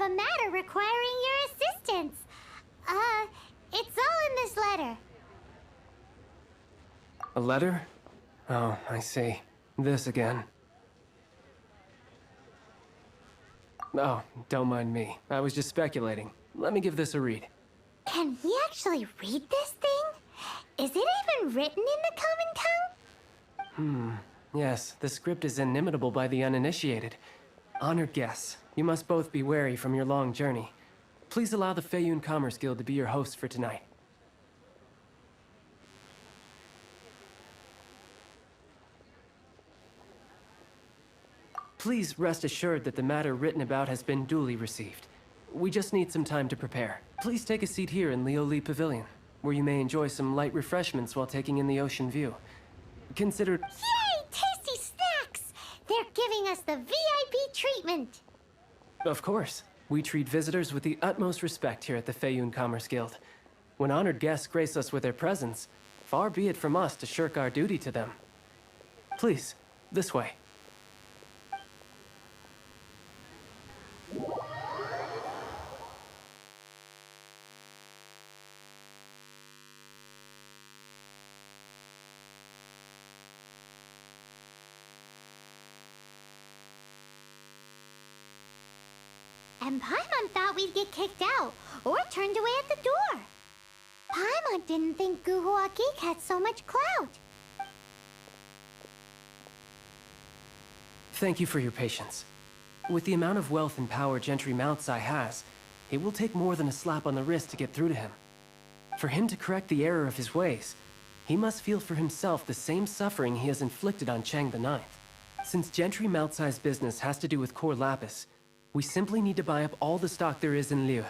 a matter requiring your assistance. It's all in this letter. A letter? Oh, I see. This again. Oh, don't mind me. I was just speculating. Let me give this a read. Can we actually read this thing? Is it even written in the common tongue? Yes, the script is inimitable by the uninitiated. Honored guests, you must both be wary from your long journey. Please allow the Feiyun Commerce Guild to be your host for tonight. Please rest assured that the matter written about has been duly received. We just need some time to prepare. Please take a seat here in Leo Lee Pavilion, where you may enjoy some light refreshments while taking in the ocean view. Consider... Yay! Tasty snacks! They're giving us the VIP treatment. Of course. We treat visitors with the utmost respect here at the Feiyun Commerce Guild. When honored guests grace us with their presence, far be it from us to shirk our duty to them. Please, this way. And Paimon thought we'd get kicked out, or turned away at the door. Paimon didn't think Guhua Geek had so much clout. Thank you for your patience. With the amount of wealth and power Gentry Moutsai has, it will take more than a slap on the wrist to get through to him. For him to correct the error of his ways, he must feel for himself the same suffering he has inflicted on Chang the Ninth. Since Gentry Moutsai's business has to do with core lapis, we simply need to buy up all the stock there is in Liyue.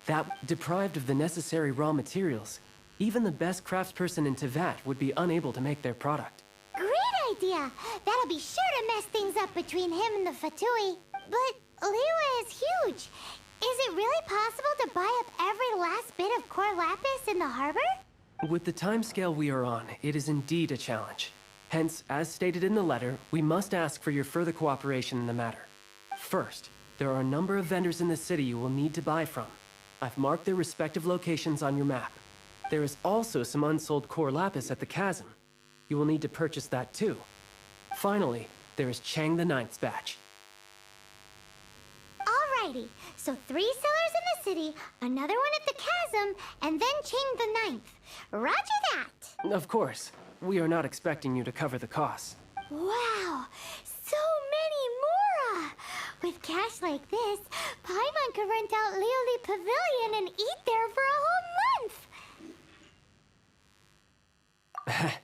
That, deprived of the necessary raw materials, even the best craftsperson in Tevat would be unable to make their product. Great idea! That'll be sure to mess things up between him and the Fatui. But Liyue is huge. Is it really possible to buy up every last bit of core lapis in the harbor? With the timescale we are on, it is indeed a challenge. Hence, as stated in the letter, we must ask for your further cooperation in the matter. First, there are a number of vendors in the city you will need to buy from. I've marked their respective locations on your map. There is also some unsold core lapis at the chasm. You will need to purchase that too. Finally, there is Chang the Ninth's batch. Alrighty, so 3 sellers in the city, another one at the chasm, and then Chang the Ninth. Roger that! Of course, we are not expecting you to cover the costs. Wow, so many more! With cash like this, Paimon could rent out Lioli Pavilion and eat there for a whole month!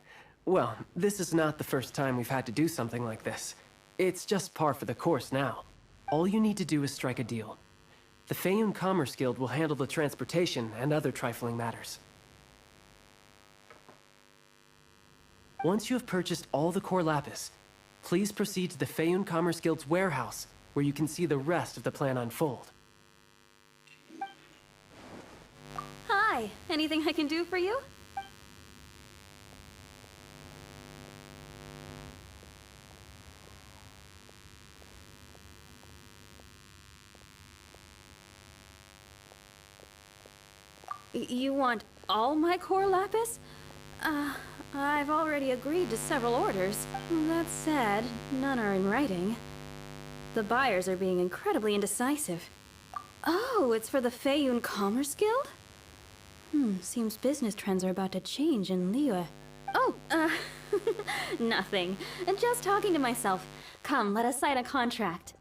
Well, this is not the first time we've had to do something like this. It's just par for the course now. All you need to do is strike a deal. The Feiyun Commerce Guild will handle the transportation and other trifling matters. Once you have purchased all the core lapis, please proceed to the Feiyun Commerce Guild's warehouse, where you can see the rest of the plan unfold. Hi, anything I can do for you? You want all my core lapis? I've already agreed to several orders. That said, none are in writing. The buyers are being incredibly indecisive. Oh, it's for the Feiyun Commerce Guild? Seems business trends are about to change in Liyue. Oh, nothing. Just talking to myself. Come, let us sign a contract.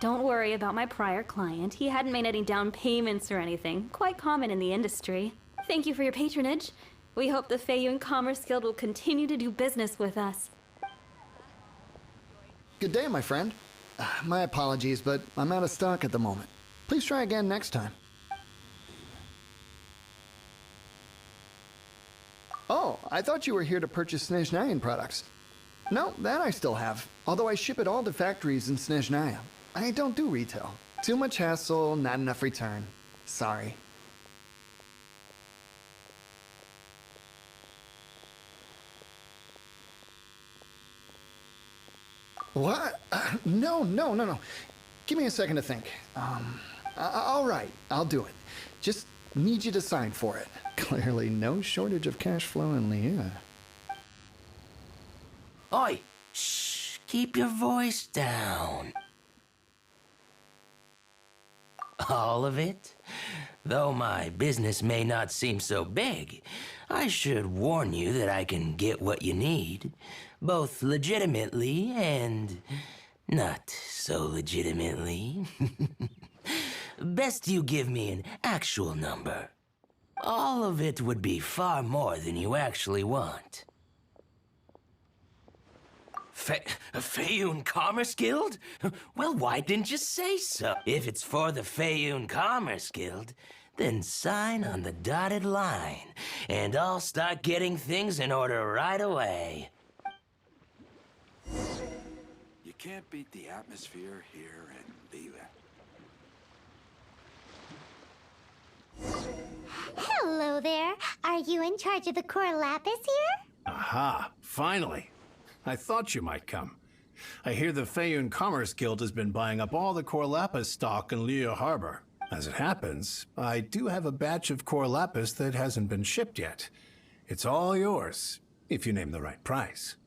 Don't worry about my prior client. He hadn't made any down payments or anything. Quite common in the industry. Thank you for your patronage. We hope the Feiyun Commerce Guild will continue to do business with us. Good day, my friend. My apologies, but I'm out of stock at the moment. Please try again next time. Oh, I thought you were here to purchase Snezhnayan products. No, that I still have, although I ship it all to factories in Snezhnaya. I don't do retail. Too much hassle, not enough return. Sorry. What? No. Give me a second to think. All right, I'll do it. Just need you to sign for it. Clearly no shortage of cash flow in Liyue. Oi! Shh! Keep your voice down. All of it? Though my business may not seem so big, I should warn you that I can get what you need, both legitimately and not so legitimately. Best you give me an actual number. All of it would be far more than you actually want. Feiyun Commerce Guild? Well, why didn't you say so? If it's for the Feiyun Commerce Guild, then sign on the dotted line, and I'll start getting things in order right away. You can't beat the atmosphere here in Liyue. Hello there. Are you in charge of the core lapis here? Aha, finally. I thought you might come. I hear the Feiyun Commerce Guild has been buying up all the core lapis stock in Liyue Harbor. As it happens, I do have a batch of core lapis that hasn't been shipped yet. It's all yours, if you name the right price.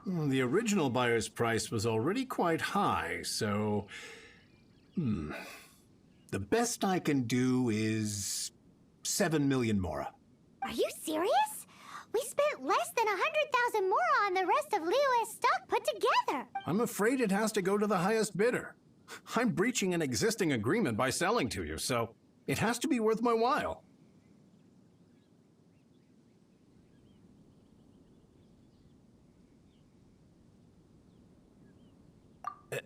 The original buyer's price was already quite high, so... The best I can do is 7 million mora. Are you serious? We spent less than 100,000 mora on the rest of Liyue's stock put together. I'm afraid it has to go to the highest bidder. I'm breaching an existing agreement by selling to you, so it has to be worth my while.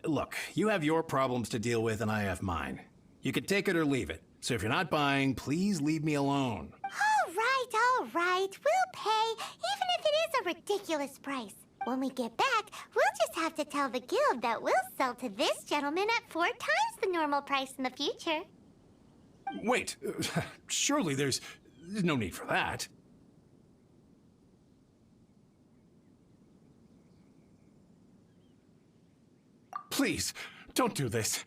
Look, you have your problems to deal with and I have mine. You can take it or leave it. So if you're not buying, please leave me alone. All right. We'll pay, even if it is a ridiculous price. When we get back, we'll just have to tell the guild that we'll sell to this gentleman at 4 times the normal price in the future. Wait, surely there's no need for that. Please, don't do this.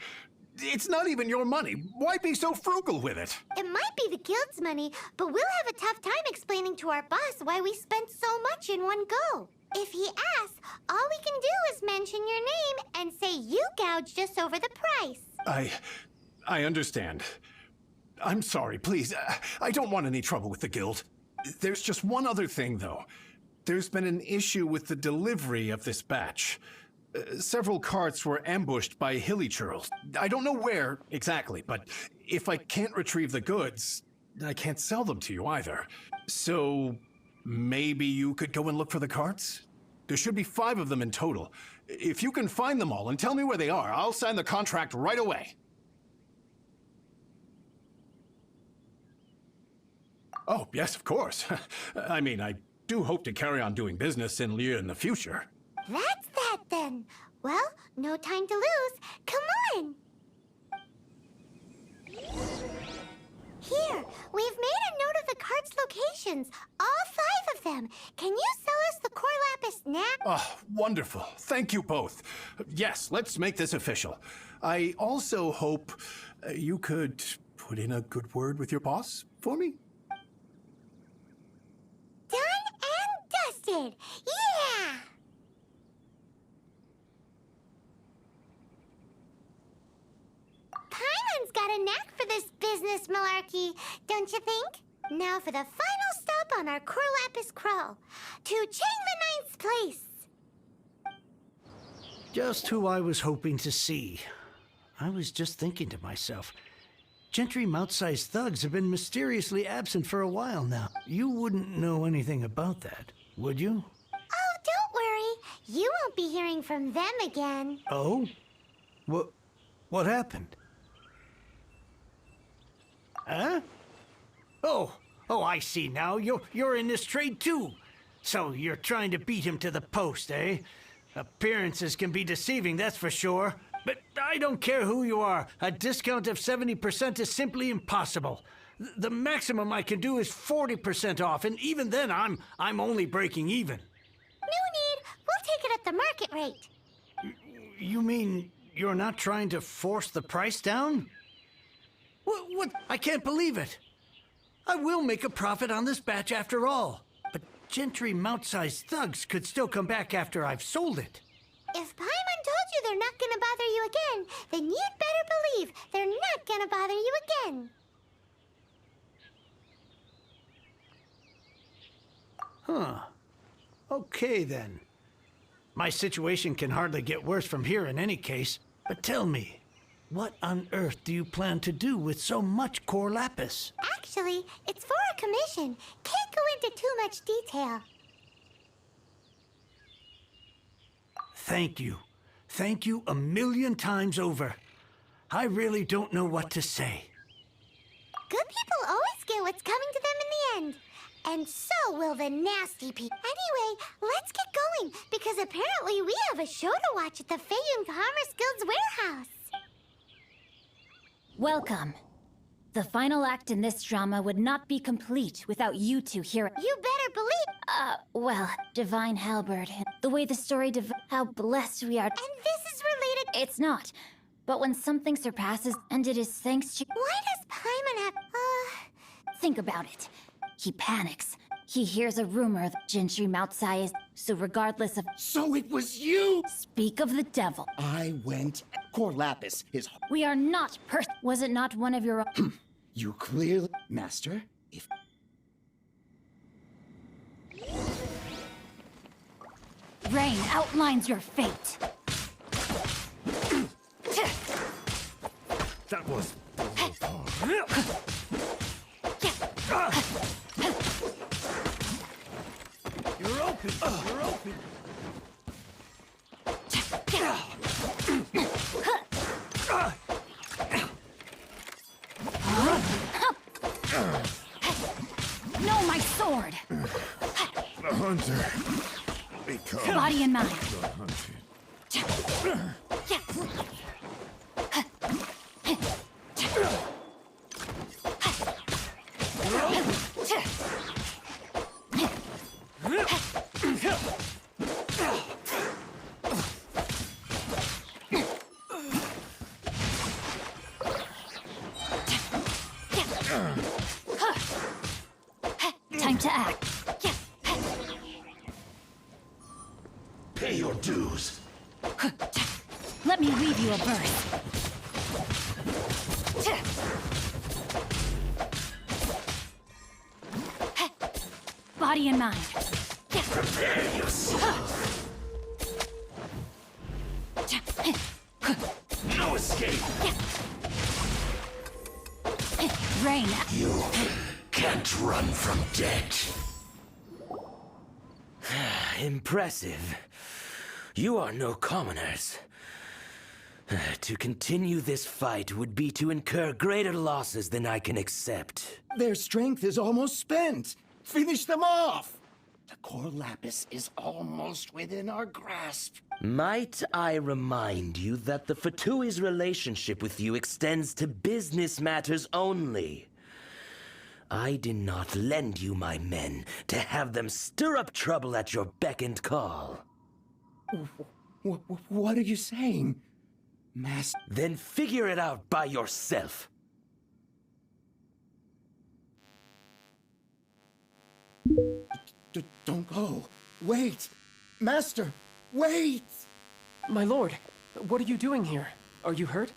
It's not even your money. Why be so frugal with it? It might be the guild's money, but we'll have a tough time explaining to our boss why we spent so much in one go. If he asks, all we can do is mention your name and say you gouged us over the price. I understand. I'm sorry, please. I don't want any trouble with the guild. There's just one other thing, though. There's been an issue with the delivery of this batch. Several carts were ambushed by hilly churls. I don't know where exactly, but if I can't retrieve the goods, I can't sell them to you either. So maybe you could go and look for the carts? There should be 5 of them in total. If you can find them all and tell me where they are, I'll sign the contract right away. Oh, yes, of course. I mean, I do hope to carry on doing business in Liyue in the future. That's that then. Well, no time to lose. Come on. Here, we've made a note of the cart's locations. All 5 of them. Can you sell us the core lapis now? Oh, wonderful. Thank you both. Yes, let's make this official. I also hope you could put in a good word with your boss for me. Done and dusted. Yeah! Paimon's got a knack for this business malarkey, don't you think? Now for the final stop on our core lapis crawl. To Chain the 9th place. Just who I was hoping to see. I was just thinking to myself, Gentry mouth-sized thugs have been mysteriously absent for a while now. You wouldn't know anything about that, would you? Oh, don't worry. You won't be hearing from them again. Oh? What happened? Huh? Oh, I see now. You're in this trade too. So you're trying to beat him to the post, eh? Appearances can be deceiving, that's for sure. But I don't care who you are. A discount of 70% is simply impossible. The maximum I can do is 40% off, and even then I'm only breaking even. No need. We'll take it at the market rate. You mean you're not trying to force the price down? What? I can't believe it. I will make a profit on this batch after all. But Gentry mount-sized thugs could still come back after I've sold it. If Paimon told you they're not gonna bother you again, then you'd better believe they're not gonna bother you again. Huh. Okay, then. My situation can hardly get worse from here in any case. But tell me, what on earth do you plan to do with so much core lapis? Actually, it's for a commission. Can't go into too much detail. Thank you. Thank you a million times over. I really don't know what to say. Good people always get what's coming to them in the end. And so will the nasty people. Anyway, let's get going, because apparently we have a show to watch at the Feiyun Commerce Guild's warehouse. Welcome. The final act in this drama would not be complete without you two here. You better believe. Well, Divine Halberd, the way the story how blessed we are. And this is related. It's not. But when something surpasses, and it is thanks to... Why does Paimon have... Think about it. He panics. He hears a rumor that Gentry Moutsai is... So regardless of... So it was you! Speak of the devil. I went... Core Lapis is... We are not Was it not one of your... You clearly... Master, if... Rain outlines your fate. That was... You're open. You're open. No, my sword! The hunter becomes Body and mind. the hunted. Time to act. Pay your dues. Let me weave you a verse. Body and mind. Prepare yourself. No escape. Rain. You can't run from death. Impressive. You are no commoners. To continue this fight would be to incur greater losses than I can accept. Their strength is almost spent. Finish them off! The Core Lapis is almost within our grasp. Might I remind you that the Fatui's relationship with you extends to business matters only? I did not lend you my men to have them stir up trouble at your beck and call. What are you saying? Master... Then figure it out by yourself. Don't go. Wait! Master, wait! My lord, what are you doing here? Are you hurt?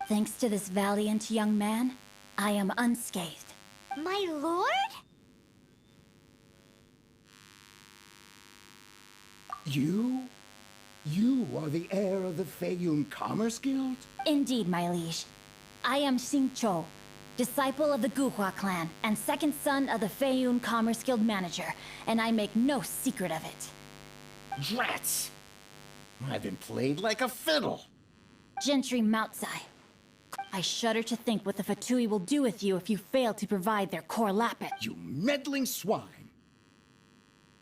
Thanks to this valiant young man, I am unscathed. My lord? You? You are the heir of the Feiyun Commerce Guild? Indeed, my liege. I am Xing Cho, disciple of the Guhua clan, and second son of the Feiyun Commerce Guild manager, and I make no secret of it. Rats! I've been played like a fiddle. Gentry Moutsai. I shudder to think what the Fatui will do with you if you fail to provide their core lapis. You meddling swine.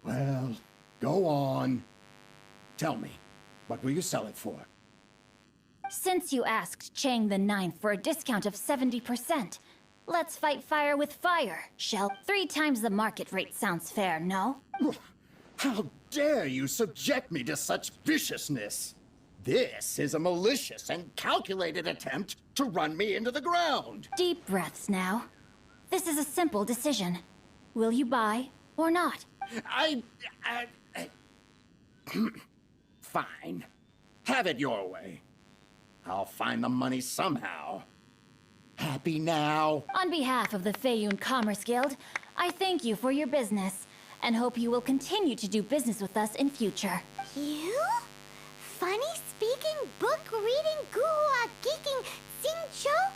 Well, go on. Tell me, what will you sell it for? Since you asked Chang the Ninth for a discount of 70%, let's fight fire with fire, shall? 3 times the market rate sounds fair, no? How dare you subject me to such viciousness? This is a malicious and calculated attempt to run me into the ground. Deep breaths now. This is a simple decision. Will you buy or not? Fine. Have it your way. I'll find the money somehow. Happy now? On behalf of the Feiyun Commerce Guild, I thank you for your business and hope you will continue to do business with us in future. You? Funny speaking, book reading, guhua geeking Xingqiu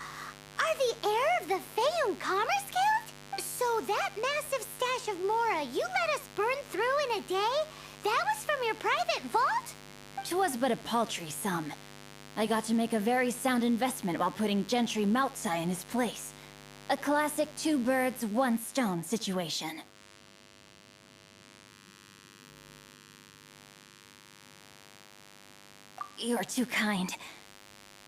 are the heir of the Feiyun Commerce Guild? So that massive stash of Mora you let us burn through in a day? That was from your private vault? 'Twas but a paltry sum. I got to make a very sound investment while putting Gentry Moutsai in his place. A classic two birds, one stone situation. You're too kind.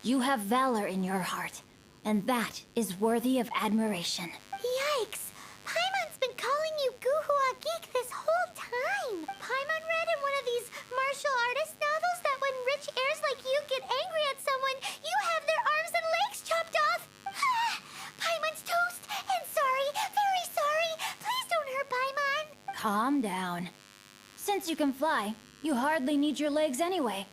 You have valor in your heart, and that is worthy of admiration. Yikes! Paimon's been calling you Guhua Geek this whole time. Paimon read in one of these martial artist novels that when rich heirs like you get angry at someone, you have their arms and legs chopped off. Paimon's toast, and sorry, very sorry. Please don't hurt Paimon. Calm down. Since you can fly, you hardly need your legs anyway.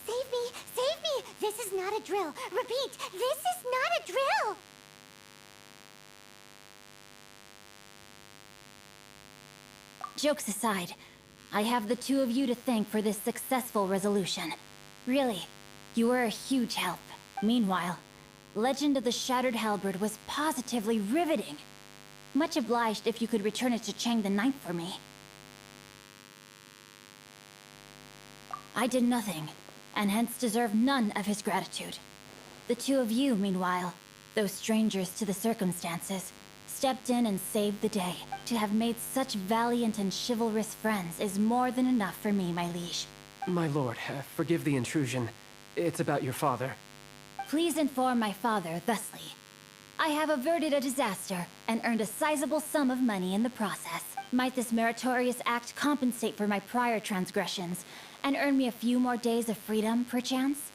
Save me! Save me! This is not a drill. Repeat, this is not a drill! Jokes aside, I have the two of you to thank for this successful resolution. Really, you were a huge help. Meanwhile, Legend of the Shattered Halberd was positively riveting. Much obliged if you could return it to Chang the Ninth for me. I did nothing, and hence deserve none of his gratitude. The two of you, meanwhile, though strangers to the circumstances, stepped in and saved the day. To have made such valiant and chivalrous friends is more than enough for me, my liege. My lord, forgive the intrusion. It's about your father. Please inform my father thusly. I have averted a disaster and earned a sizable sum of money in the process. Might this meritorious act compensate for my prior transgressions and earn me a few more days of freedom, perchance?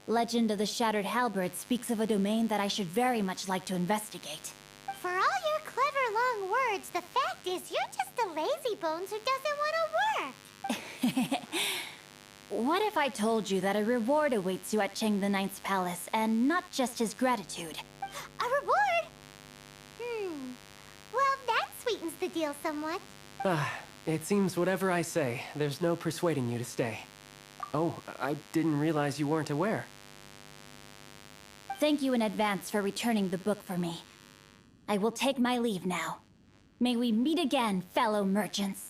Legend of the Shattered Halberd speaks of a domain that I should very much like to investigate. For all your clever long words, the fact is you're just a lazy bones who doesn't want to work. What if I told you that a reward awaits you at Chang the Ninth's palace, and not just his gratitude? A reward? Well, that sweetens the deal somewhat. It seems whatever I say, there's no persuading you to stay. Oh, I didn't realize you weren't aware. Thank you in advance for returning the book for me. I will take my leave now. May we meet again, fellow merchants.